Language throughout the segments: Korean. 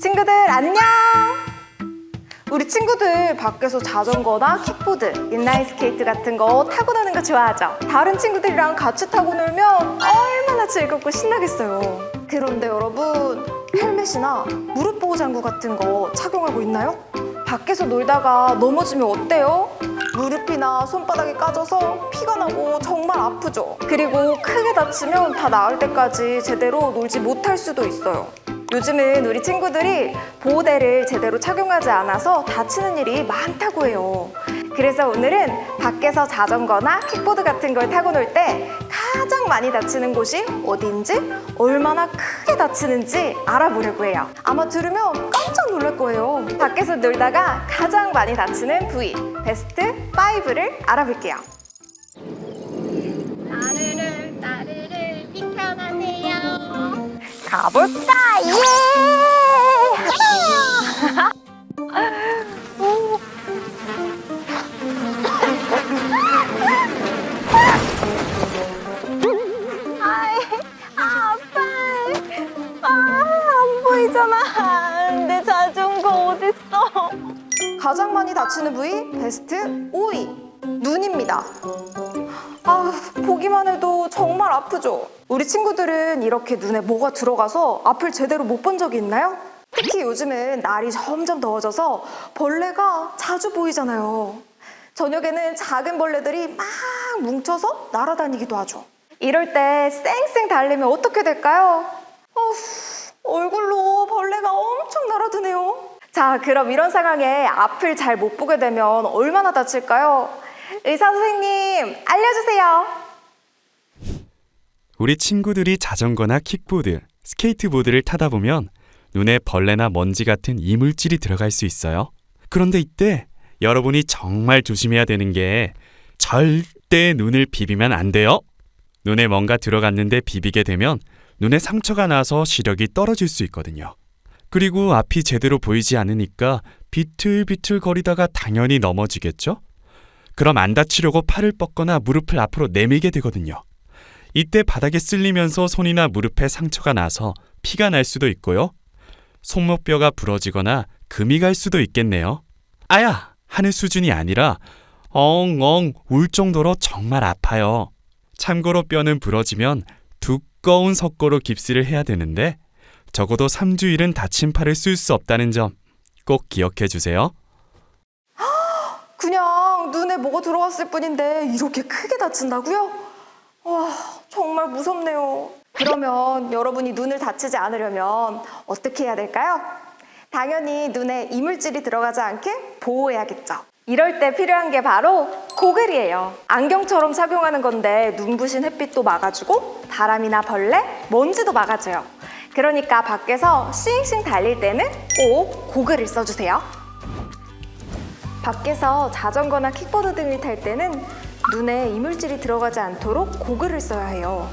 친구들 안녕! 우리 친구들 밖에서 자전거나 킥보드, 인라인 스케이트 같은 거 타고 노는 거 좋아하죠? 다른 친구들이랑 같이 타고 놀면 얼마나 즐겁고 신나겠어요. 그런데 여러분, 헬멧이나 무릎 보호 장구 같은 거 착용하고 있나요? 밖에서 놀다가 넘어지면 어때요? 무릎이나 손바닥이 까져서 피가 나고 정말 아프죠? 그리고 크게 다치면 다 나을 때까지 제대로 놀지 못할 수도 있어요. 요즘은 우리 친구들이 보호대를 제대로 착용하지 않아서 다치는 일이 많다고 해요. 그래서 오늘은 밖에서 자전거나 킥보드 같은 걸 타고 놀 때 가장 많이 다치는 곳이 어디인지, 얼마나 크게 다치는지 알아보려고 해요. 아마 들으면 깜짝 놀랄 거예요. 밖에서 놀다가 가장 많이 다치는 부위, 베스트 5를 알아볼게요. 따르르 비켜나세요. 가볼까? 예! 안 보이잖아. 내 자전거 어딨어? 가장 많이 다치는 부위 베스트 5위 눈입니다. 보기만 해도 정말 아프죠? 우리 친구들은 이렇게 눈에 뭐가 들어가서 앞을 제대로 못 본 적이 있나요? 특히 요즘은 날이 점점 더워져서 벌레가 자주 보이잖아요. 저녁에는 작은 벌레들이 막 뭉쳐서 날아다니기도 하죠. 이럴 때 쌩쌩 달리면 어떻게 될까요? 얼굴로 벌레가 엄청 날아드네요. 자, 그럼 이런 상황에 앞을 잘 못 보게 되면 얼마나 다칠까요? 의사 선생님, 알려주세요. 우리 친구들이 자전거나 킥보드, 스케이트보드를 타다 보면 눈에 벌레나 먼지 같은 이물질이 들어갈 수 있어요. 그런데 이때 여러분이 정말 조심해야 되는 게 절대 눈을 비비면 안 돼요. 눈에 뭔가 들어갔는데 비비게 되면 눈에 상처가 나서 시력이 떨어질 수 있거든요. 그리고 앞이 제대로 보이지 않으니까 비틀비틀 거리다가 당연히 넘어지겠죠? 그럼 안 다치려고 팔을 뻗거나 무릎을 앞으로 내밀게 되거든요. 이때 바닥에 쓸리면서 손이나 무릎에 상처가 나서 피가 날 수도 있고요. 손목뼈가 부러지거나 금이 갈 수도 있겠네요. 아야! 하는 수준이 아니라 엉엉 울 정도로 정말 아파요. 참고로 뼈는 부러지면 두꺼운 석고로 깁스를 해야 되는데 적어도 3주일은 다친 팔을 쓸 수 없다는 점 꼭 기억해 주세요. 그냥 눈에 뭐가 들어갔을 뿐인데 이렇게 크게 다친다고요? 와, 정말 무섭네요. 그러면 여러분이 눈을 다치지 않으려면 어떻게 해야 될까요? 당연히 눈에 이물질이 들어가지 않게 보호해야겠죠. 이럴 때 필요한 게 바로 고글이에요. 안경처럼 착용하는 건데 눈부신 햇빛도 막아주고 바람이나 벌레, 먼지도 막아줘요. 그러니까 밖에서 싱싱 달릴 때는 꼭 고글을 써주세요. 밖에서 자전거나 킥보드 등을 탈 때는 눈에 이물질이 들어가지 않도록 고글을 써야 해요.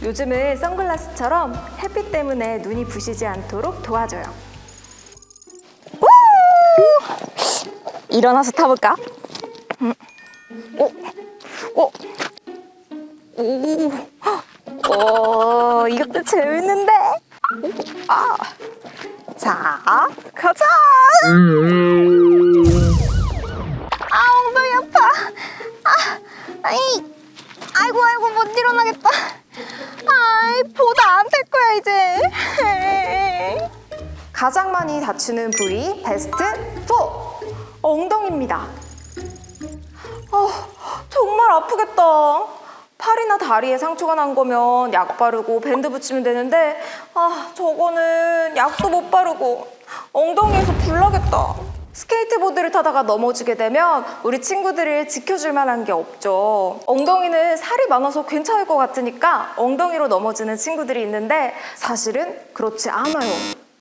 요즘은 선글라스처럼 햇빛 때문에 눈이 부시지 않도록 도와줘요. 일어나서 타볼까? 이것도 재밌는데? 자, 가자! 엉덩이 아파. 아이고 못 일어나겠다. 보다 안 탈 거야 이제. 가장 많이 다치는 부위 베스트 4! 엉덩이입니다. 정말 아프겠다. 팔이나 다리에 상처가 난 거면 약 바르고 밴드 붙이면 되는데 저거는 약도 못 바르고 엉덩이에서 불 나겠다. 스케이트보드를 타다가 넘어지게 되면 우리 친구들을 지켜줄 만한 게 없죠. 엉덩이는 살이 많아서 괜찮을 것 같으니까 엉덩이로 넘어지는 친구들이 있는데 사실은 그렇지 않아요.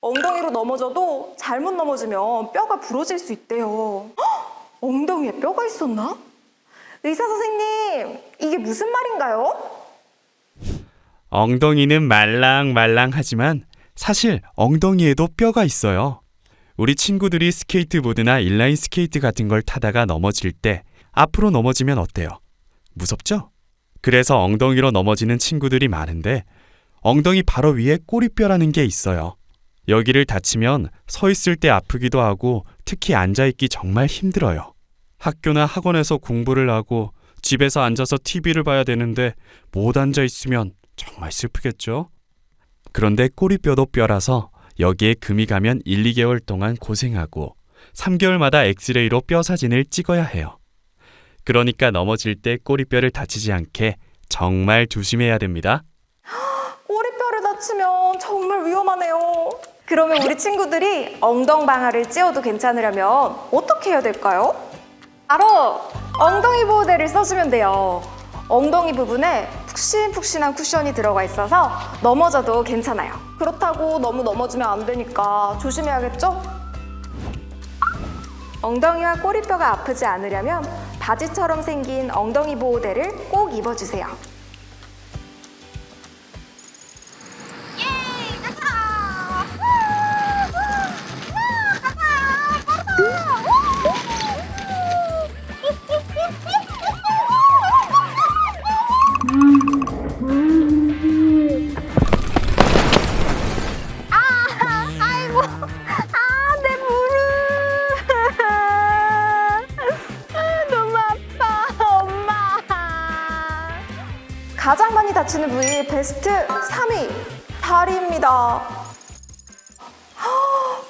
엉덩이로 넘어져도 잘못 넘어지면 뼈가 부러질 수 있대요. 엉덩이에 뼈가 있었나? 의사 선생님, 이게 무슨 말인가요? 엉덩이는 말랑말랑하지만 사실 엉덩이에도 뼈가 있어요. 우리 친구들이 스케이트보드나 인라인 스케이트 같은 걸 타다가 넘어질 때 앞으로 넘어지면 어때요? 무섭죠? 그래서 엉덩이로 넘어지는 친구들이 많은데 엉덩이 바로 위에 꼬리뼈라는 게 있어요. 여기를 다치면 서 있을 때 아프기도 하고 특히 앉아있기 정말 힘들어요. 학교나 학원에서 공부를 하고 집에서 앉아서 TV를 봐야 되는데 못 앉아있으면 정말 슬프겠죠? 그런데 꼬리뼈도 뼈라서 여기에 금이 가면 1, 2개월 동안 고생하고 3개월마다 엑스레이로 뼈 사진을 찍어야 해요. 그러니까 넘어질 때 꼬리뼈를 다치지 않게 정말 조심해야 됩니다. 꼬리뼈를 다치면 정말 위험하네요. 그러면 우리 친구들이 엉덩방아를 찧어도 괜찮으려면 어떻게 해야 될까요? 바로 엉덩이 보호대를 써주면 돼요. 엉덩이 부분에 푹신푹신한 쿠션이 들어가 있어서 넘어져도 괜찮아요. 그렇다고 너무 넘어지면 안 되니까 조심해야겠죠? 엉덩이와 꼬리뼈가 아프지 않으려면 바지처럼 생긴 엉덩이 보호대를 꼭 입어주세요. 아이고, 내 무릎. 너무 아파, 엄마. 가장 많이 다치는 부위 베스트 3위 다리입니다.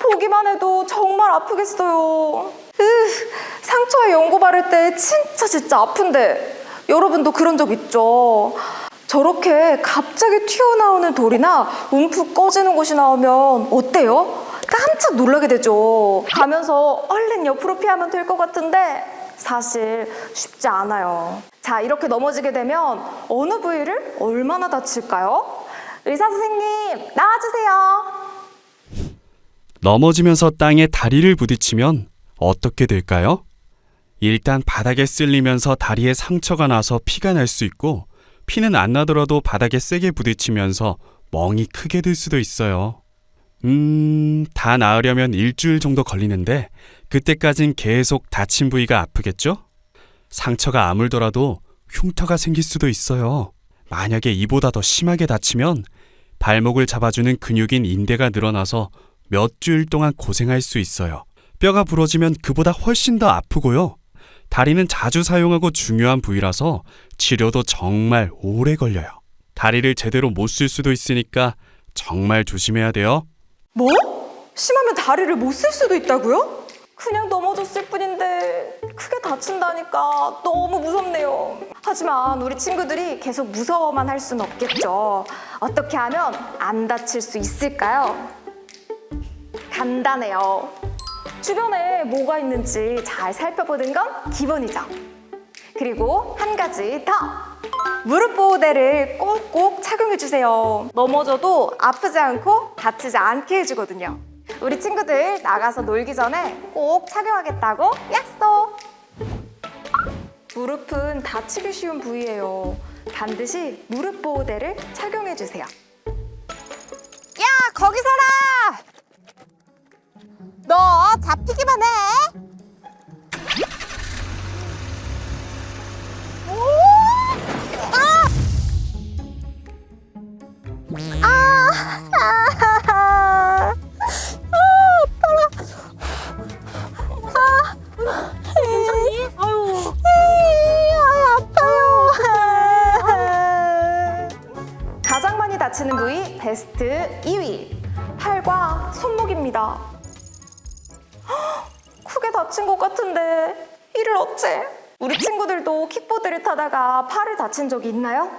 보기만 해도 정말 아프겠어요. 상처에 연고 바를 때 진짜 아픈데 여러분도 그런 적 있죠? 저렇게 갑자기 튀어나오는 돌이나 움푹 꺼지는 곳이 나오면 어때요? 깜짝 놀라게 되죠. 가면서 얼른 옆으로 피하면 될 것 같은데 사실 쉽지 않아요. 자, 이렇게 넘어지게 되면 어느 부위를 얼마나 다칠까요? 의사 선생님, 나와주세요. 넘어지면서 땅에 다리를 부딪히면 어떻게 될까요? 일단 바닥에 쓸리면서 다리에 상처가 나서 피가 날 수 있고 피는 안 나더라도 바닥에 세게 부딪히면서 멍이 크게 들 수도 있어요. 다 나으려면 일주일 정도 걸리는데 그때까진 계속 다친 부위가 아프겠죠? 상처가 아물더라도 흉터가 생길 수도 있어요. 만약에 이보다 더 심하게 다치면 발목을 잡아주는 근육인 인대가 늘어나서 몇 주일 동안 고생할 수 있어요. 뼈가 부러지면 그보다 훨씬 더 아프고요. 다리는 자주 사용하고 중요한 부위라서 치료도 정말 오래 걸려요. 다리를 제대로 못 쓸 수도 있으니까 정말 조심해야 돼요. 뭐? 심하면 다리를 못 쓸 수도 있다고요? 그냥 넘어졌을 뿐인데 크게 다친다니까 너무 무섭네요. 하지만 우리 친구들이 계속 무서워만 할 수는 없겠죠. 어떻게 하면 안 다칠 수 있을까요? 간단해요. 주변에 뭐가 있는지 잘 살펴보는 건 기본이죠. 그리고 한 가지 더! 무릎 보호대를 꼭꼭 착용해주세요. 넘어져도 아프지 않고 다치지 않게 해주거든요. 우리 친구들 나가서 놀기 전에 꼭 착용하겠다고 약속! 무릎은 다치기 쉬운 부위예요. 반드시 무릎 보호대를 착용해주세요. 야, 거기 서라! 너 잡히기만 해. 괜찮니? 아유. 아파요. 가장 많이 다치는 부위 베스트 2위 팔과 손목입니다. 헉, 크게 다친 것 같은데 이를 어째? 우리 친구들도 킥보드를 타다가 팔을 다친 적이 있나요?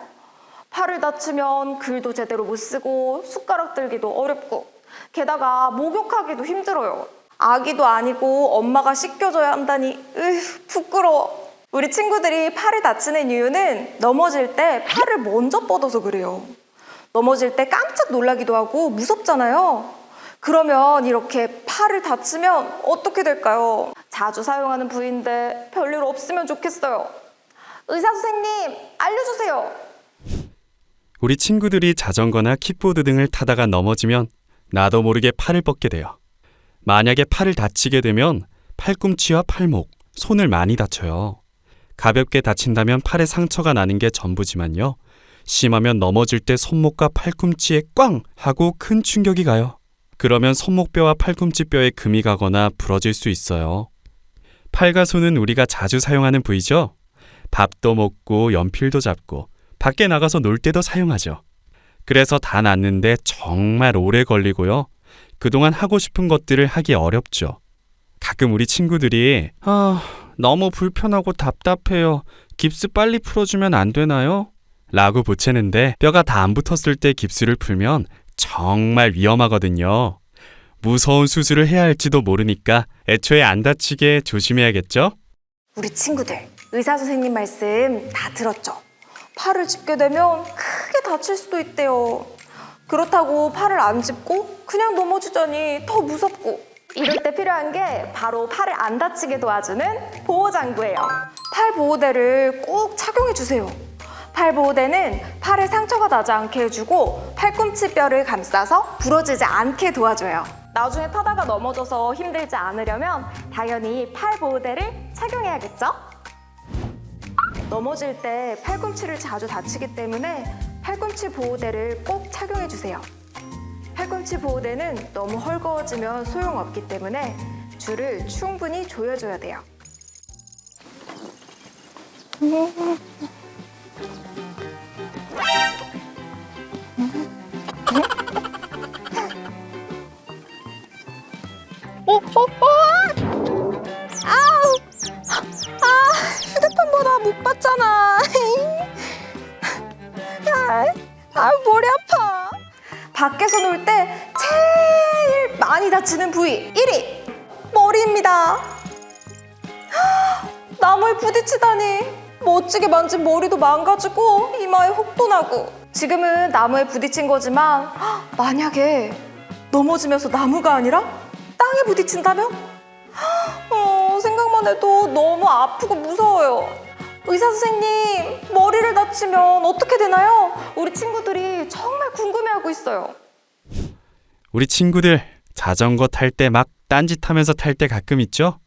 팔을 다치면 글도 제대로 못 쓰고 숟가락 들기도 어렵고 게다가 목욕하기도 힘들어요. 아기도 아니고 엄마가 씻겨줘야 한다니 부끄러워. 우리 친구들이 팔을 다치는 이유는 넘어질 때 팔을 먼저 뻗어서 그래요. 넘어질 때 깜짝 놀라기도 하고 무섭잖아요. 그러면 이렇게 팔을 다치면 어떻게 될까요? 자주 사용하는 부위인데 별일 없으면 좋겠어요. 의사 선생님, 알려주세요. 우리 친구들이 자전거나 킥보드 등을 타다가 넘어지면 나도 모르게 팔을 뻗게 돼요. 만약에 팔을 다치게 되면 팔꿈치와 팔목, 손을 많이 다쳐요. 가볍게 다친다면 팔에 상처가 나는 게 전부지만요. 심하면 넘어질 때 손목과 팔꿈치에 꽝! 하고 큰 충격이 가요. 그러면 손목뼈와 팔꿈치뼈에 금이 가거나 부러질 수 있어요. 팔과 손은 우리가 자주 사용하는 부위죠. 밥도 먹고 연필도 잡고 밖에 나가서 놀 때도 사용하죠. 그래서 다 낫는데 정말 오래 걸리고요. 그동안 하고 싶은 것들을 하기 어렵죠. 가끔 우리 친구들이 너무 불편하고 답답해요. 깁스 빨리 풀어주면 안 되나요? 라고 보채는데 뼈가 다 안 붙었을 때 깁스를 풀면 정말 위험하거든요. 무서운 수술을 해야 할지도 모르니까 애초에 안 다치게 조심해야겠죠? 우리 친구들, 의사 선생님 말씀 다 들었죠? 팔을 짚게 되면 크게 다칠 수도 있대요. 그렇다고 팔을 안 짚고 그냥 넘어지자니 더 무섭고, 이럴 때 필요한 게 바로 팔을 안 다치게 도와주는 보호장구예요. 팔 보호대를 꼭 착용해 주세요. 팔 보호대는 팔에 상처가 나지 않게 해주고 팔꿈치 뼈를 감싸서 부러지지 않게 도와줘요. 나중에 타다가 넘어져서 힘들지 않으려면 당연히 팔 보호대를 착용해야겠죠? 넘어질 때 팔꿈치를 자주 다치기 때문에 팔꿈치 보호대를 꼭 착용해 주세요. 팔꿈치 보호대는 너무 헐거워지면 소용없기 때문에 줄을 충분히 조여줘야 돼요. 휴대폰보다 못 봤잖아. 머리 아파. 밖에서 놀 때 제일 많이 다치는 부위 1위! 머리입니다. 나무에 부딪히다니, 멋지게 만진 머리도 망가지고 이마에 혹도 나고. 지금은 나무에 부딪힌 거지만 만약에 넘어지면서 나무가 아니라 땅에 부딪힌다면? 생각만 해도 너무 아프고 무서워요. 의사 선생님, 머리를 다치면 어떻게 되나요? 우리 친구들이 정말 궁금해하고 있어요. 우리 친구들 자전거 탈 때 막 딴짓하면서 탈 때 가끔 있죠?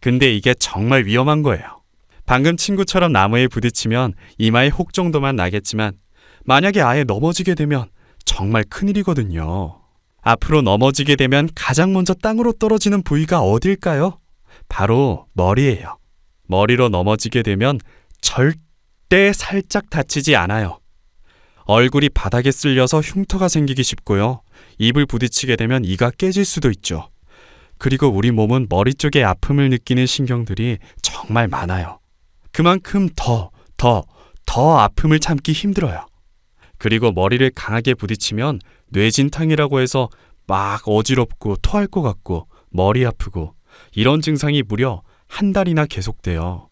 근데 이게 정말 위험한 거예요. 방금 친구처럼 나무에 부딪히면 이마에 혹 정도만 나겠지만 만약에 아예 넘어지게 되면 정말 큰일이거든요. 앞으로 넘어지게 되면 가장 먼저 땅으로 떨어지는 부위가 어딜까요? 바로 머리예요. 머리로 넘어지게 되면 절대 살짝 다치지 않아요. 얼굴이 바닥에 쓸려서 흉터가 생기기 쉽고요. 입을 부딪히게 되면 이가 깨질 수도 있죠. 그리고 우리 몸은 머리 쪽에 아픔을 느끼는 신경들이 정말 많아요. 그만큼 더 아픔을 참기 힘들어요. 그리고 머리를 강하게 부딪히면 뇌진탕이라고 해서 막 어지럽고 토할 것 같고 머리 아프고 이런 증상이 무려 한 달이나 계속돼요.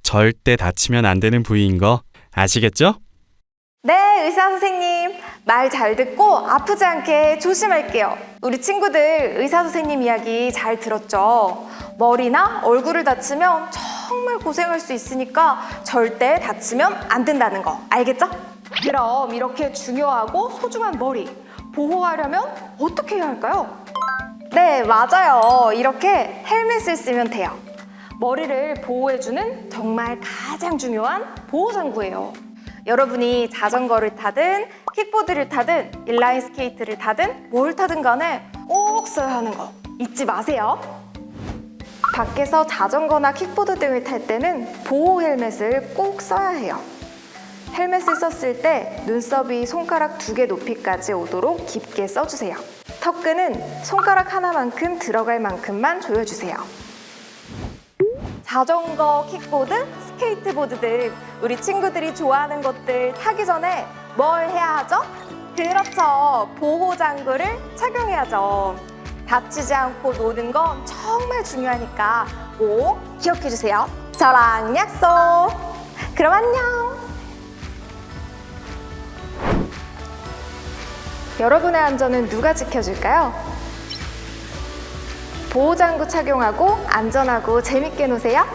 절대 다치면 안 되는 부위인 거 아시겠죠? 네, 의사 선생님. 말 잘 듣고 아프지 않게 조심할게요. 우리 친구들 의사 선생님 이야기 잘 들었죠? 머리나 얼굴을 다치면 정말 고생할 수 있으니까 절대 다치면 안 된다는 거 알겠죠? 그럼 이렇게 중요하고 소중한 머리 보호하려면 어떻게 해야 할까요? 네, 맞아요. 이렇게 헬멧을 쓰면 돼요. 머리를 보호해주는 정말 가장 중요한 보호장구예요. 여러분이 자전거를 타든 킥보드를 타든 인라인 스케이트를 타든 뭘 타든 간에 꼭 써야 하는 거 잊지 마세요. 밖에서 자전거나 킥보드 등을 탈 때는 보호 헬멧을 꼭 써야 해요. 헬멧을 썼을 때 눈썹이 손가락 2개 높이까지 오도록 깊게 써주세요. 턱끈은 손가락 하나만큼 들어갈 만큼만 조여주세요. 자전거, 킥보드, 스케이트보드 등 우리 친구들이 좋아하는 것들 타기 전에 뭘 해야 하죠? 그렇죠. 보호장구를 착용해야죠. 다치지 않고 노는 건 정말 중요하니까 꼭 기억해주세요. 저랑 약속! 그럼 안녕! 여러분의 안전은 누가 지켜줄까요? 보호장구 착용하고 안전하고 재밌게 노세요.